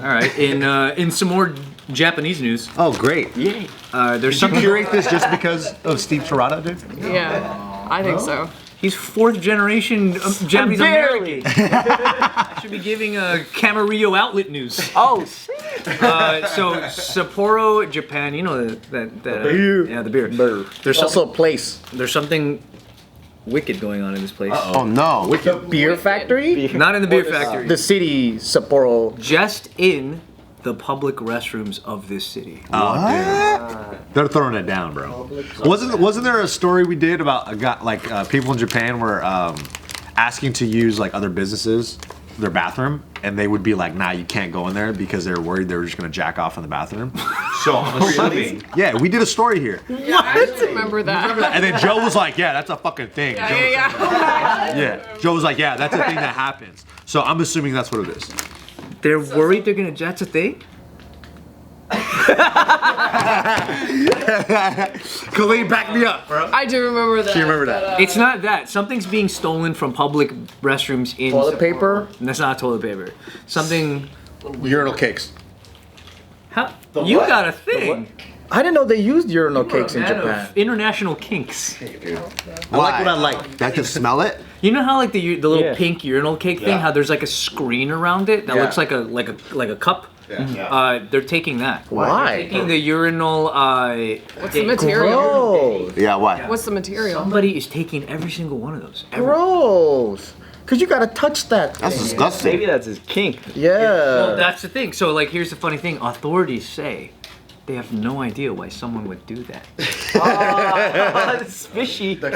All right. In some more Japanese news. Oh, great. Yay. There's Did you something. curate this just because of Steve Terada, dude? Yeah, I think so. He's fourth generation Japanese American. Should be giving Camarillo outlet news. Oh, shit. So Sapporo, Japan. You know that beer. Yeah, the beer. There's Also a place. There's something wicked going on in this place. Oh no. The beer factory? Not in the beer factory. The city, Sapporo. Just in the public restrooms of this city. They're throwing it down, bro. Wasn't there a story we did about a guy, like people in Japan were asking to use like other businesses their bathroom, and they would be like, "Nah, you can't go in there," because they were worried they were just gonna jack off in the bathroom. So I'm assuming. Yeah, we did a story here. Yeah, I remember that. And then Joe was like, "Yeah, that's a fucking thing." Yeah. Joe was like, "Yeah, that's a thing that happens." So I'm assuming that's what it is. They're worried they're gonna. That's a thing. Kalyne, back me up, bro. I do remember that. You remember that? It's not that. Something's being stolen from public restrooms in Toilet paper? And that's not toilet paper. Something. Urinal cakes. How? You got a thing. I didn't know they used urinal cakes in Japan. International kinks. I like what I like. I can smell it. You know how like the little pink urinal cake thing? Yeah. How there's like a screen around it that looks like a cup. They're taking that. Why? Taking the urinal. What's the material? Gross. Yeah, why? What's the material? Somebody is taking every single one of those. Gross. Cause you gotta touch that. That's disgusting. Maybe that's his kink. Yeah. Well, that's the thing. So like, here's the funny thing. Authorities say they have no idea why someone would do that. It's fishy. And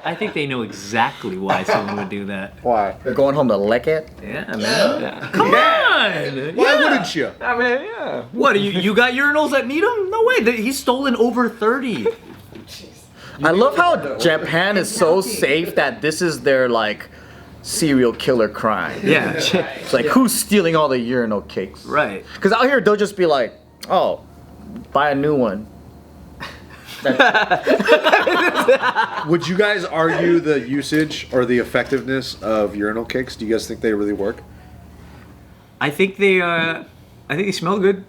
I think they know exactly why someone would do that. Why? They're going home to lick it? Yeah, man. Come on. Why wouldn't you? I mean, yeah. What? You got urinals that need them? No way. He's stolen over 30. I love how Japan is so safe that this is their like serial killer crime. Yeah. It's like who's stealing all the urinal cakes? Right. Because out here they'll just be like, oh, buy a new one. Would you guys argue the usage or the effectiveness of urinal cakes? Do you guys think they really work? I think they smell good.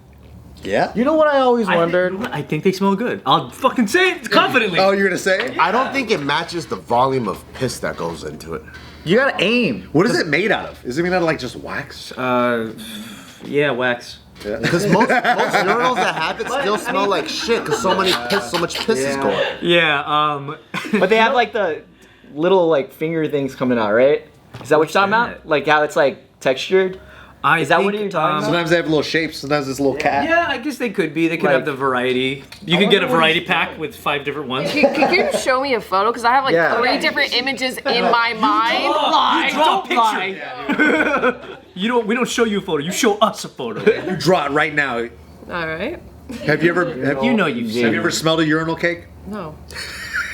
Yeah. You know what I always wondered? I think they smell good. I'll fucking say it confidently. Oh, you're gonna say? I don't think it matches the volume of piss that goes into it. You gotta aim. What is it made out of? Is it made out of like just wax? Yeah, wax. Because most urinals that have it still smell like shit because so much piss is going. Yeah. But they have like the little like finger things coming out, right? Is that what you're talking about? Like how it's like textured? Is that what you're talking about? Sometimes they have little shapes. Sometimes it's a little cat. Yeah, I guess they could be. They could Like- have the variety. You could get a variety pack with 5 different ones. Can you show me a photo? Because I have like Yeah. 3 different images in my mind. You draw a picture. We don't show you a photo. You show us a photo. You draw it right now. All right. Have you ever? Have You know you've seen Have you ever smelled a urinal cake? No.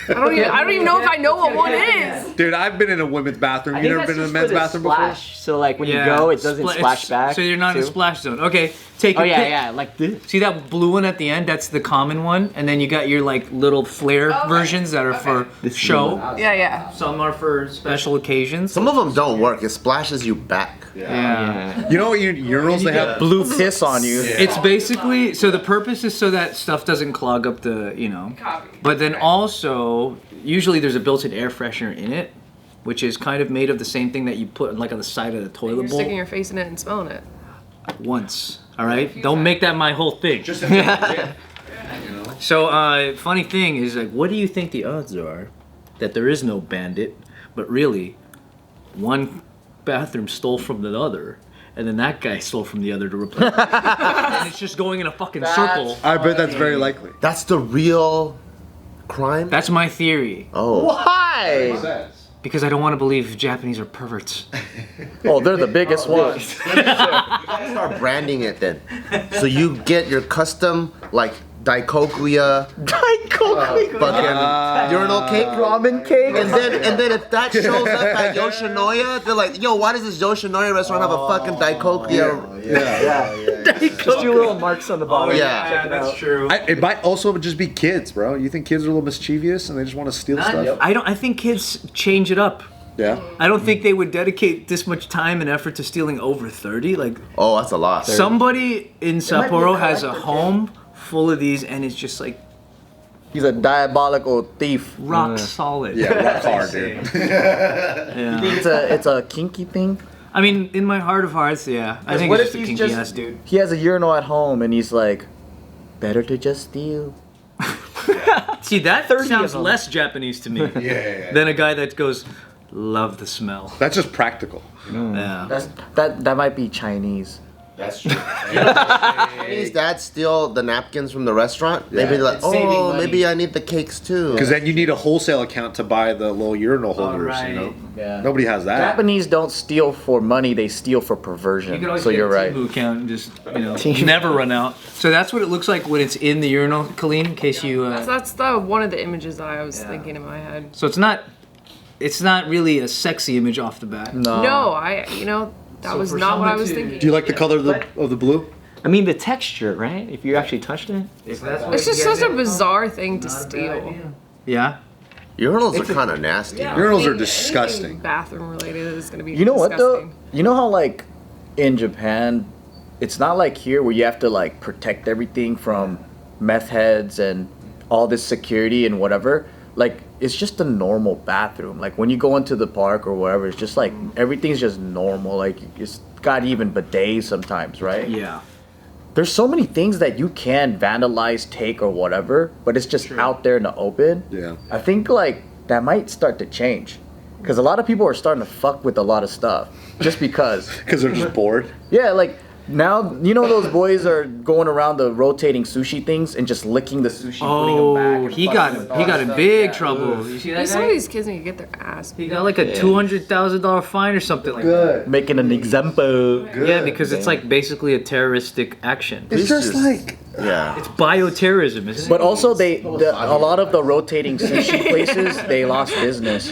I don't even know if I know what one is. Dude, I've been in a women's bathroom. I You think never that's been in a just men's for the bathroom before? splash. So like when you go, it doesn't splash back. So you're not in the too? splash zone. Okay, take your pick. like this. See that blue one at the end? That's the common one. And then you got your like little flare versions that are for show. Yeah. Some are for special occasions. Some of them don't work. It splashes you back. Yeah. You know what urinals they have? Blue piss on you. It's basically, so the purpose is so that stuff doesn't clog up the, but then also, usually there's a built-in air freshener in it, which is kind of made of the same thing that you put like on the side of the toilet You're bowl. sticking your face in it and smelling it. Once, all right? Don't make that my whole thing. So, funny thing is, like, what do you think the odds are that there is no bandit, but really, one bathroom stole from the other, and then that guy stole from the other to replace it. And it's just going in a fucking circle. I bet that's very likely. That's the real crime? That's my theory. Oh. Why? Because I don't want to believe Japanese are perverts. Oh, they're the biggest ones. Start branding it then. So you get your custom, like, Daikokuya fucking urinal cake, Ramen cake. and then if that shows up at Yoshinoya, they're like, yo, why does this Yoshinoya restaurant have a fucking Daikokuya? Just do little marks on the bottom. Yeah. That's true. It might also just be kids, bro. You think kids are a little mischievous and they just want to steal stuff? I think kids change it up. Yeah. I don't think they would dedicate this much time and effort to stealing over 30. Like, Oh, that's a lot. somebody in might be a Sapporo has a collector, home full of these, and it's just like He's a diabolical thief. rock solid. Yeah, rock hard, dude. Yeah. It's a kinky thing. I mean, in my heart of hearts, yeah. I think What it's if just a he's kinky just- ass dude. He has a urinal at home and he's like, better to just steal. See, that 30 sounds of them. less Japanese to me Yeah. than a guy that goes, love the smell. That's just practical. Yeah. That might be Chinese. That's true. Chinese dads steal the napkins from the restaurant. Yeah. Maybe like, It's saving oh, money. maybe I need the cakes too. Because then you need a wholesale account to buy the little urinal holders, right. you know? Yeah. Nobody has that. Japanese don't steal for money, they steal for perversion. So you're right. Timu account and just, never run out. So that's what it looks like when it's in the urinal, Kalyne, in case you... That's one of the images that I was thinking in my head. So it's not really a sexy image off the bat. No, that So was for not what I someone was to- thinking. Do you like the color of the blue? I mean, the texture, right? If you actually touched it. It's just such a bizarre thing to steal. Yeah? Urinals are kind of nasty. Urinals are Anything disgusting. Bathroom related is gonna be. You know what though? disgusting. You know how like in Japan, it's not like here where you have to like protect everything from meth heads and all this security and whatever. Like it's just a normal bathroom. Like when you go into the park or whatever, it's just like everything's just normal. Like it's got even bidets sometimes, right? Yeah. There's so many things that you can vandalize, take or whatever, but it's just out there in the open. Yeah. I think like that might start to change. Because a lot of people are starting to fuck with a lot of stuff just because. Because they're just bored. Yeah, like now, you know those boys are going around the rotating sushi things and just licking the sushi, putting them back. Oh, and he fucking got with all he got that in stuff. big Yeah. trouble. You see that Some of guy? these kids need to get their ass. He got like a $200,000 fine or something like that. Making an example. Yeah, because it's like basically a terroristic action. It's just like... Yeah. It's bioterrorism, isn't it? But also, a lot of the rotating sushi places, they lost business.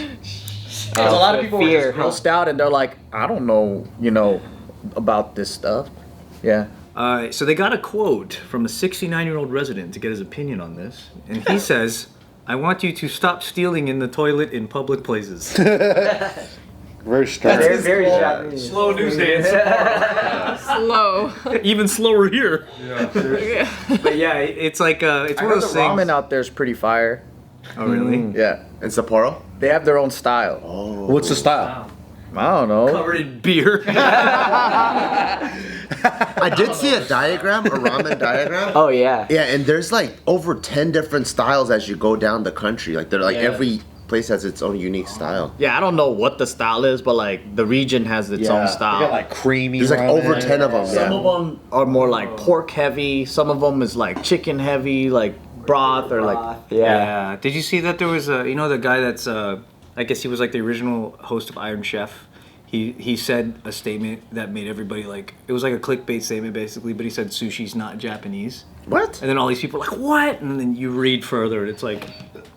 A lot of people were fear, just grossed out and they're like, I don't know, about this stuff. Yeah. So they got a quote from a 69-year-old resident to get his opinion on this, and he says, "I want you to stop stealing in the toilet in public places." Very strong. Very Japanese. Slow news day in Slow. Even slower here. Yeah. But yeah, it's like it's I one heard of the those things. ramen out there is pretty fire. Oh really? Yeah. In Sapporo? They have their own style. What's the style? I don't know. Covered in beer. I did see a diagram, a ramen diagram. Oh yeah. Yeah, and there's like over 10 different styles as you go down the country. Like they're like every place has its own unique style. Yeah, I don't know what the style is, but like the region has its own style. They got like creamy. There's like ramen. over 10 of them. Some of them are more like pork heavy. Some of them is like chicken heavy, like broth or like. Yeah. Did you see that there was a the guy that's I guess he was like the original host of Iron Chef. He said a statement that made everybody like it was like a clickbait statement basically, but he said sushi's not Japanese. What? And then all these people are like, what? And then you read further and it's like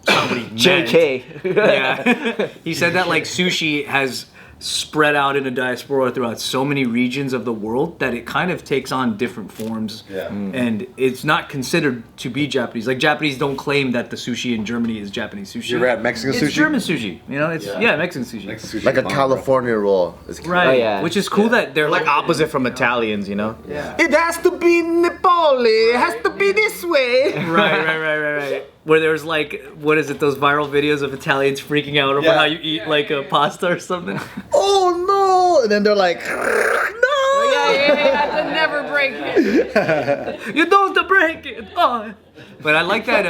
somebody meant. JK. Yeah. He said that like sushi has spread out in a diaspora throughout so many regions of the world that it kind of takes on different forms. Yeah. And it's not considered to be Japanese. Like Japanese don't claim that the sushi in Germany is Japanese sushi. You ever had Mexican It's sushi? German sushi. It's Mexican sushi. Mexican sushi. Like a California roll. It's Right. Oh, yeah. Which is cool that they're Like like opposite from Italians, Yeah. It has to be Nepali. It has to be this way. Right. Where there's like, what is it, those viral videos of Italians freaking out over how you eat like a pasta or something? Oh no! And then they're like, no! Yeah. To never break it. You don't break it. Oh. But I like that.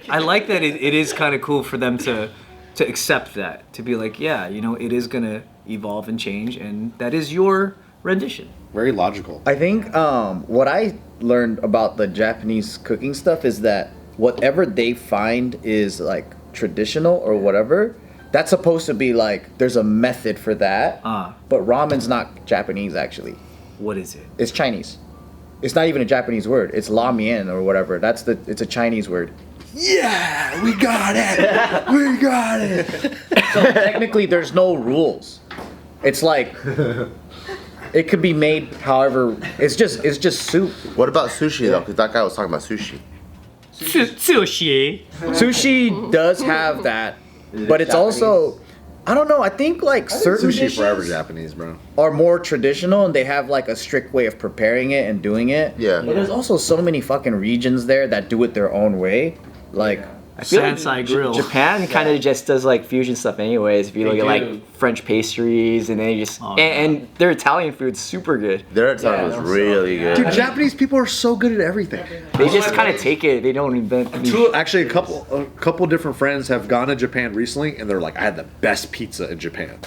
I like that it is kind of cool for them to accept that, to be like, yeah, it is gonna evolve and change, and that is your rendition. Very logical. I think what I learned about the Japanese cooking stuff is that whatever they find is like traditional or whatever, that's supposed to be like there's a method for that. But ramen's not Japanese actually. What is it? It's Chinese. It's not even a Japanese word. It's la mian or whatever. It's a Chinese word. Yeah, we got it. We got it. So technically there's no rules. It's like it could be made however it's just soup. What about sushi though? Because that guy was talking about sushi. Sushi. Sushi does have that, but it's also I don't know. I think like certain Sushi dishes forever Japanese, bro. are more traditional and they have like a strict way of preparing it and doing it. Yeah. But there's also so many fucking regions there that do it their own way. Like, I feel like Sansai grill. Japan kind of just does like fusion stuff anyways. If you look at do. like French pastries and they just and their Italian food's super good. Their Italian was really good. Dude, Japanese people are so good at everything. They just kind of take it. They don't invent. Actually, a couple different friends have gone to Japan recently, and they're like, I had the best pizza in Japan.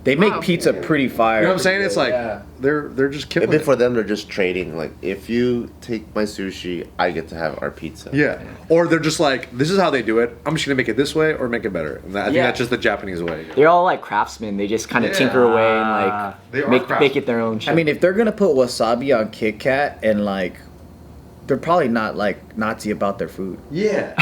they make pizza pretty fire. You know what I'm saying? It's like they're just killing Maybe it. for them, they're just trading. Like, if you take my sushi, I get to have our pizza. Yeah. Or they're just like, this is how they do it. I'm just gonna make it this way or make it better. And I think Yeah. that's just the Japanese way. They're all like craftsmen. They just kind of tinker away and They are like make craftsmen. it their own shit. I mean, if they're gonna put wasabi on Kit Kat and like, they're probably not like Nazi about their food. Yeah.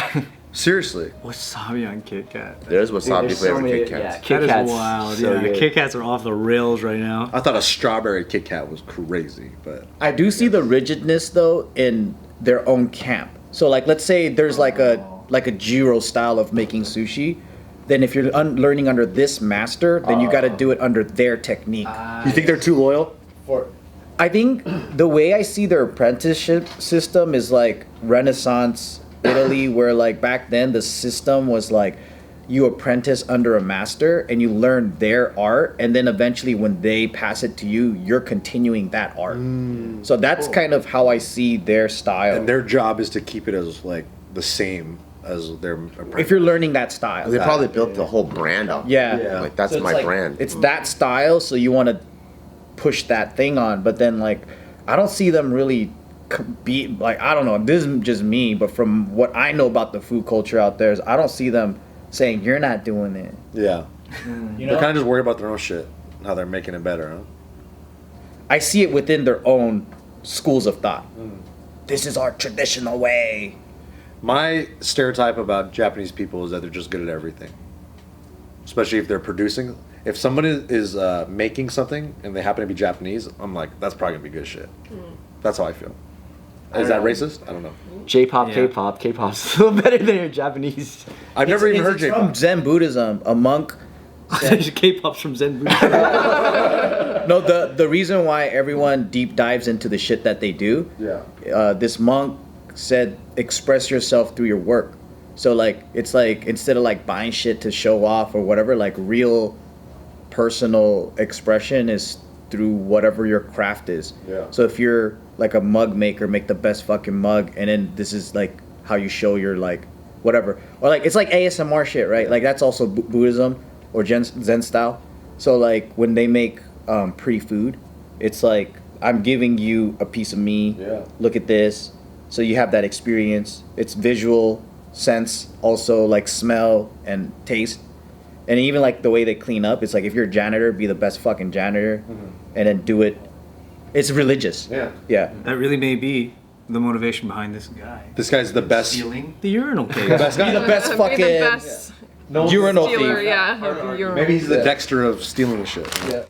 Seriously. Wasabi on Kit Kat. There's wasabi There's so flavored many- Kit Kats. yeah, That Kit is Kat's wild. so Yeah, good. Kit Kats are off the rails right now. I thought a strawberry Kit Kat was crazy, but I do see the rigidness though in their own camp. So like, let's say there's like a gyro style of making sushi. Then if you're learning under this master, then you got to do it under their technique. you think they're too loyal? I think the way I see their apprenticeship system is like Renaissance Italy, where like back then the system was like you apprentice under a master and you learn their art, and then eventually when they pass it to you, you're continuing that art. So that's kind of how I see their style. And their job is to keep it as like the same as their apprentice. If you're learning that style. They probably built the whole brand up. Yeah. Like, that's So it's my like, brand. It's that style, so you want to push that thing on. But then, like, I don't see them really be like, I don't know. This is just me, but from what I know about the food culture out there, is I don't see them saying you're not doing it. Yeah. You They're know, kind of just worried about their own shit, how they're making it better, huh? I see it within their own schools of thought. This is our traditional way. My stereotype about Japanese people is that they're just good at everything. Especially if they're producing. If someone is making something and they happen to be Japanese, I'm like, that's probably gonna be good shit. That's how I feel. Is that racist? I don't know. J-pop, Yeah. K-pop's a little better than your Japanese. I've never even heard It's J-pop. from Zen Buddhism. A monk. K-pop's from Zen Buddhism. No, the reason why everyone deep dives into the shit that they do. Yeah. This monk said, express yourself through your work. So like, it's like instead of like buying shit to show off or whatever, like real personal expression is through whatever your craft is. Yeah. So if you're like a mug maker, make the best fucking mug, and then this is like how you show your like whatever, or like it's like ASMR shit, right? Like that's also Buddhism or Zen style. So like when they make pretty food, it's like I'm giving you a piece of me. Yeah. Look at this. So you have that experience. It's visual, sense, also like smell and taste. And even like the way they clean up, it's like if you're a janitor, be the best fucking janitor, and then do it. It's religious. Yeah. Yeah. That really may be the motivation behind this guy. This guy's the best. Stealing the urinal cake. Best Be guy. the best Be fucking the best urinal dealer, thief. yeah. of urinal. Maybe he's the Dexter of stealing the shit. Yeah.